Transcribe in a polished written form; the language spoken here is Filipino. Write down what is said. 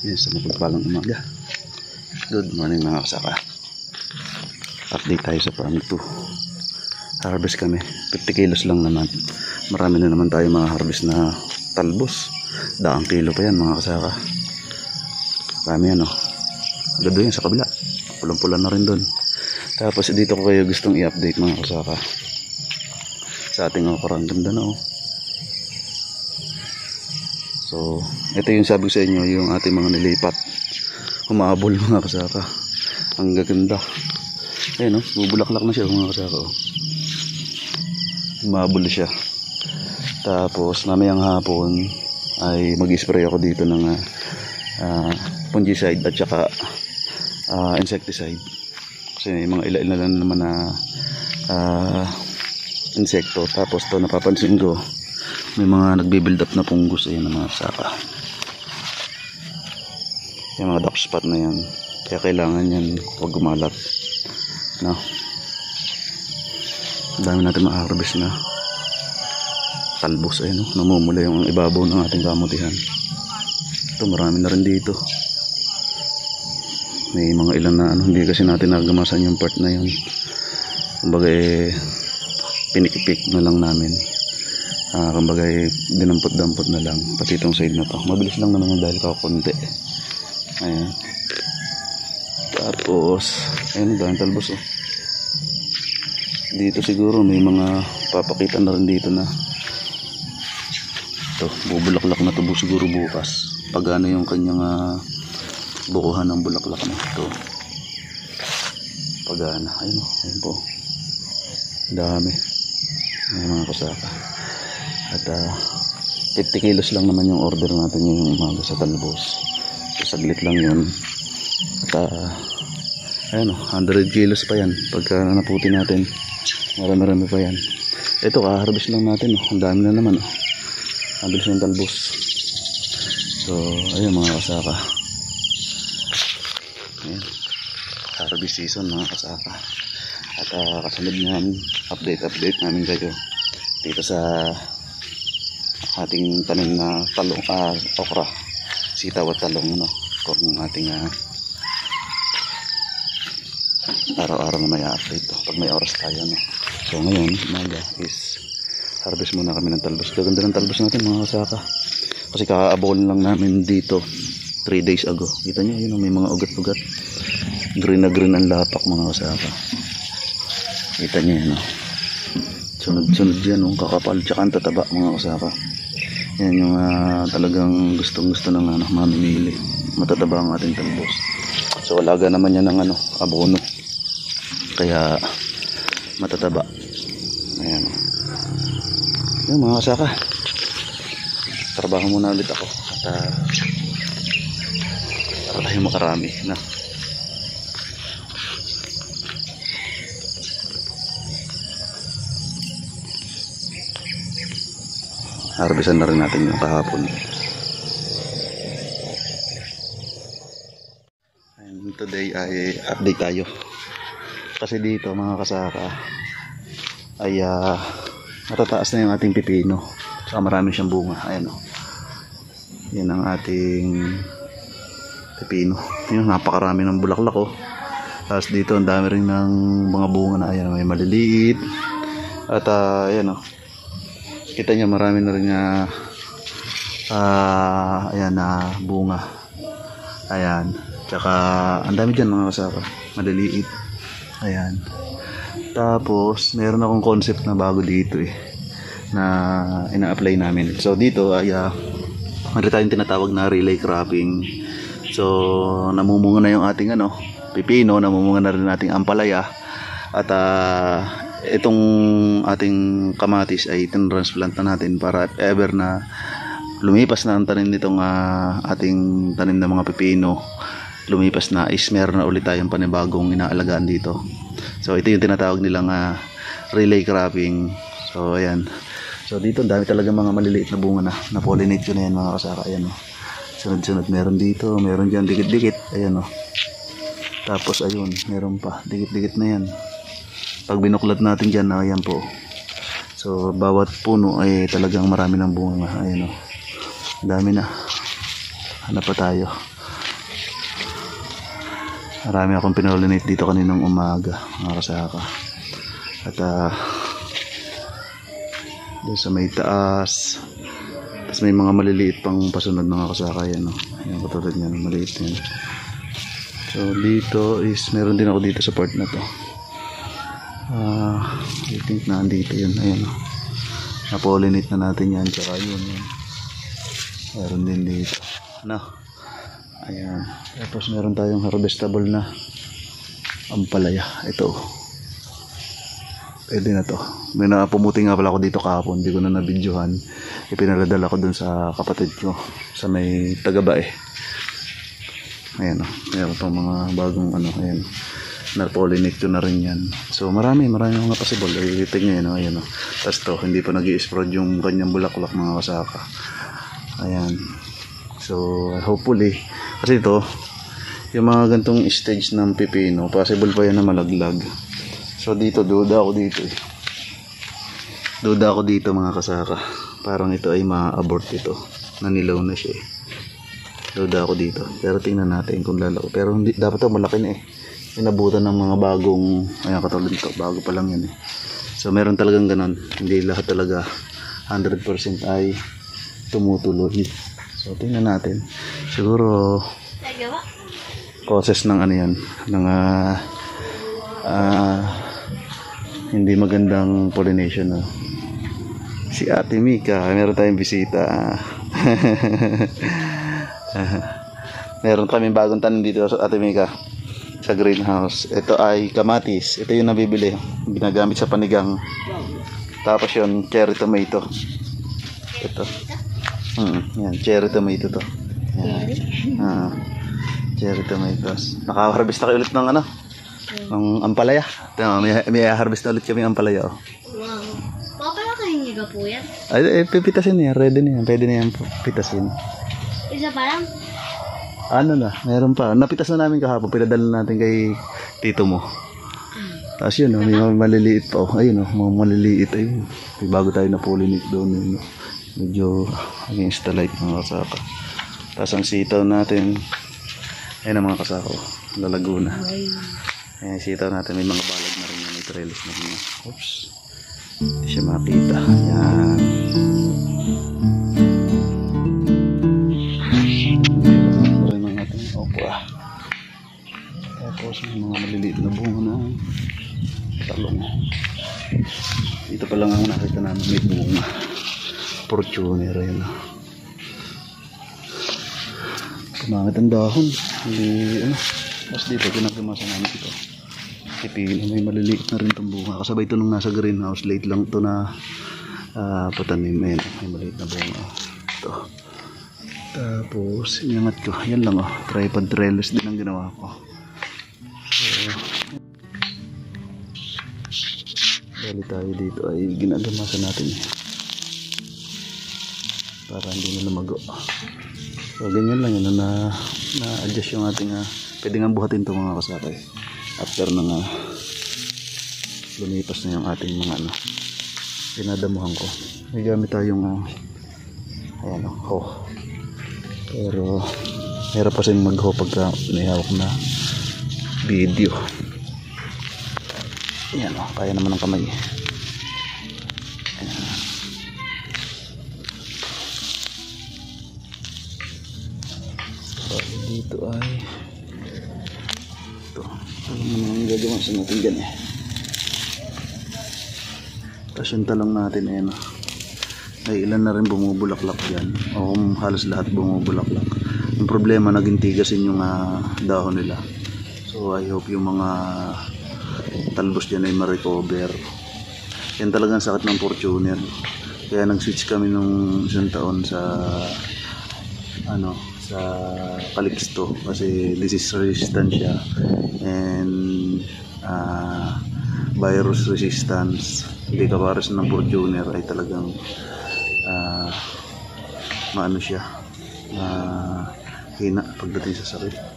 Yes, sa mapagpalang umaga. Good morning mga kasaka. Update tayo sa farm 2. Harvest kami, 50 kilos lang naman. Marami na naman tayo mga harvest na talbos. 100 kilo pa yan mga kasaka. Marami yan, oh. Agad doon yan sa kabila, pulang-pula na rin doon. Tapos dito ko kayo gustong i-update mga kasaka sa ating okra. Ang ganda na, oh. So ito yung sabi sa inyo, yung ating mga nilipat, humabol mga kasaka. Ang gaganda. Ayun, oh, bubulaklak na siya mga kasaka, oh. Humabol siya. Tapos mamayang hapon ay mag-spray ako dito ng fungicide at saka insecticide. Kasi may mga ila-ila na naman na insekto. Tapos to napapansin ko may mga nagbe-build up na fungus. Ayun ang mga saka, yung mga dark spot na yan, kaya kailangan yan huwag gumalat, no? Dami natin ma-harvest na talbos. Ayun, no? Namumula yung ibabaw ng ating kamutihan. Ito marami na rin dito. May mga ilan na hindi kasi natin nagamasan yung part na yun. Kumbaga pinikipik na lang namin. Kumbaga dinampot-dampot na lang. Pati itong side na to, mabilis lang naman yung dahil kakunti. Ayan. Tapos ayun, dahil talbos, oh. Dito siguro may mga papakita na rin dito na ito, bubulaklak na to siguro bukas. Pag ano yung kanyang bukuhan ng bulaklak na ito. Pag ano, ayun, oh, ayun po. Dami. Ayun mga kasaka. At 50 kilos lang naman yung order natin yung umaga sa talbos. So, saglit lang yun. At ayun, 100 kilos pa yan pagka naputi natin. Marami pa yan. Ito, harvest lang natin, oh. Ang dami na naman, oh. Mabilis yung talbos. So ayun mga kasaka, ayun, harvest season mga kasaka. At kasunod namin update namin kayo dito sa ating tanim na talong, okra, sitaw at talong, no? Kung ating araw-araw na may update to pag may oras tayo, no? So ngayon umaga is harvest muna kami ng talbos. Gaganda ng talbos natin mga kasaka, kasi kaka-abol lang namin dito 3 days ago. Kita nyo yun, may mga ugat-ugat, green na green ang lapak mga kasaka. Kita nyo yun, no? Sunod yan, no? Kakapal tsaka ang tataba mga kasaka. Yan yung talagang gustong-gusto ng mamimili. Matataba ang ating talbos. So alaga naman yan ng abono, kaya matataba. Ayan, yung mga kasaka, trabaho muna ulit ako at para tayo makarami na. Harvestan na rin natin yung kahapon. And today ay update tayo kasi dito mga kasaka ay matataas na yung ating pipino. Saka marami siyang bunga. Ayan, oh. Yan ang ating pipino. Yun, napakarami ng bulaklak, oh. Tapos dito ang dami rin ng mga bunga na, ayan, may maliliit. At ayan, oh. Kita niyo marami na rin ayan bunga. Ayan. Tsaka ang dami dyan mga kasaka, maliliit. Ayan. Tapos meron akong concept na bago dito na ina-apply namin. So dito ay meron tayong tinatawag na relay cropping. So namumunga na yung ating pipino, namumunga na rin ating ampalaya. At itong ating kamatis ay tinransplant na natin para if ever na lumipas na ang tanim nitong ating tanim ng mga pipino, lumipas na, is meron na ulit tayong panibagong inaalagaan dito. So ito yung tinatawag nilang relay cropping. So ayan. So dito dami talaga mga maliliit na bunga na pollinate ko na yan mga kasaka. Ayan, oh. Sunod-sunod meron dito, meron dyan dikit-dikit. Ayan, oh. Tapos ayun, meron pa dikit-dikit na yan. Pag binuklat natin dyan, ayan po. So bawat puno ay talagang marami ng bunga. Ayan, oh. Dami na. Hanap pa tayo. Marami akong pinolinate dito kaninang umaga, mga kasaka. At doon sa may taas, tapos may mga maliliit pang pasunod, mga kasaka. Yan, no? Yan, katulad yan, maliit yan. So dito is meron din ako dito sa part na to. I think na andito yun. Ayan, no? Na-pollinate na natin yan. Tsaka yun. Meron din dito. Ano? Ayan. Tapos meron tayong harvestable na ampalaya. Ito. Pwede na to. May napumuti nga pala ako dito kahapon. Hindi ko na nabidyohan. Ipinaradala ko dun sa kapatid ko. Sa may Tagabae. Ayan, o. Meron pang mga bagong ano. Ayan. Na-pollinate ko na rin yan. So marami mga possible. Tingnan nyo. Ayan, o. Tapos to. Hindi pa nag-i-sprout yung kanyang bulaklak, mga kasaka. Ayan. So hopefully, kasi ito yung mga gantong stage ng pipino, possible pa yan na malaglag. So dito, duda ako dito duda ako dito, mga kasaka. Parang ito ay ma-abort ito, nanilaw na siya duda ako dito, pero tingnan natin kung lalaki. Pero hindi, dapat ito malaki na inabutan ng mga bagong, ayan, katulad ito, bago pa lang yan So meron talagang ganon, hindi lahat talaga 100% ay tumutuloy. So tingnan natin. Siguro causes ng ano yan, ng hindi magandang pollination, no? Si Ate Mika, meron tayong bisita. Meron kaming bagong tanim dito sa Ate Mika, sa greenhouse. Ito ay kamatis. Ito yung nabibili, ginagamit sa panigang. Tapos yun, cherry tomato. Ito. Yan, cherry tomato to. Yan. Cherry tomatoes. Naka-harvest na kayo ulit ng ano? Ng ampalaya. May harvest na ulit kami ng ampalaya. Oh. Wow. Papalakayin niyo po yan? Ay, pipitasin na yan. Ready na yan. Pwede na yan pitasin. Isa pa lang? Ano na, meron pa. Napitas na namin kahapon. Pinadala natin kay tito mo. Tapos yun, may maliliit pa. Oh. Ayun, mga maliliit. Ayun. May bago tayo na pollinate doon. Ayun, medyo against the light, mga kasaka. Tapos ang sitaw natin, ayun ang mga kasaka, lalago na. Ayan, sitaw natin, may mga balag na rin, may trellis na rin. Oops, hindi siya makita. Ayan. Ito rin ang ating opwa. Tapos may mga maliliit na bunga na talong. Dito pa lang ang nakita namin may bunga. Fortuner yun. Kumangit ang dahon. Hindi, ano. Tapos dito, ginagamasan namin ito. Pipili, may maliliit na rin itong bunga. Kasabay ito nung nasa greenhouse. Late lang ito na patanim. Ayan, may maliit na bunga. Ito. Tapos, inangat ko. Yan lang, oh. Tripod trellis din ang ginawa ko. So, bali tayo dito ay ginagamasan natin. Para hindi na lumago. So ganyan lang yun, na-adjust yung ating pwede nga buhatin ito, mga kasakay, after na lumipas na yung ating mga pinadamuhan ko. May gamit tayong ayan, hoe. Pero hirap kasi mag-hoe pagka may hawak na video. Ayan, kaya naman ng kamay. Ayan. Dito ay ito. Alam mo naman gagawa sa natin dyan Tapos yung talong natin may ilan na rin bumubulaklak dyan. O halos lahat bumubulaklak. Yung problema, naging tigasin yung dahon nila. So I hope yung mga talbos dyan ay ma-recover. Yan talagang sakit ng Fortuner. Kaya nag-switch kami nung isang taon sa sa Calixto kasi disease resistant siya and virus resistance. Hindi kapares ng Fortuner ay talagang maano siya, hina pagdating sa sakit.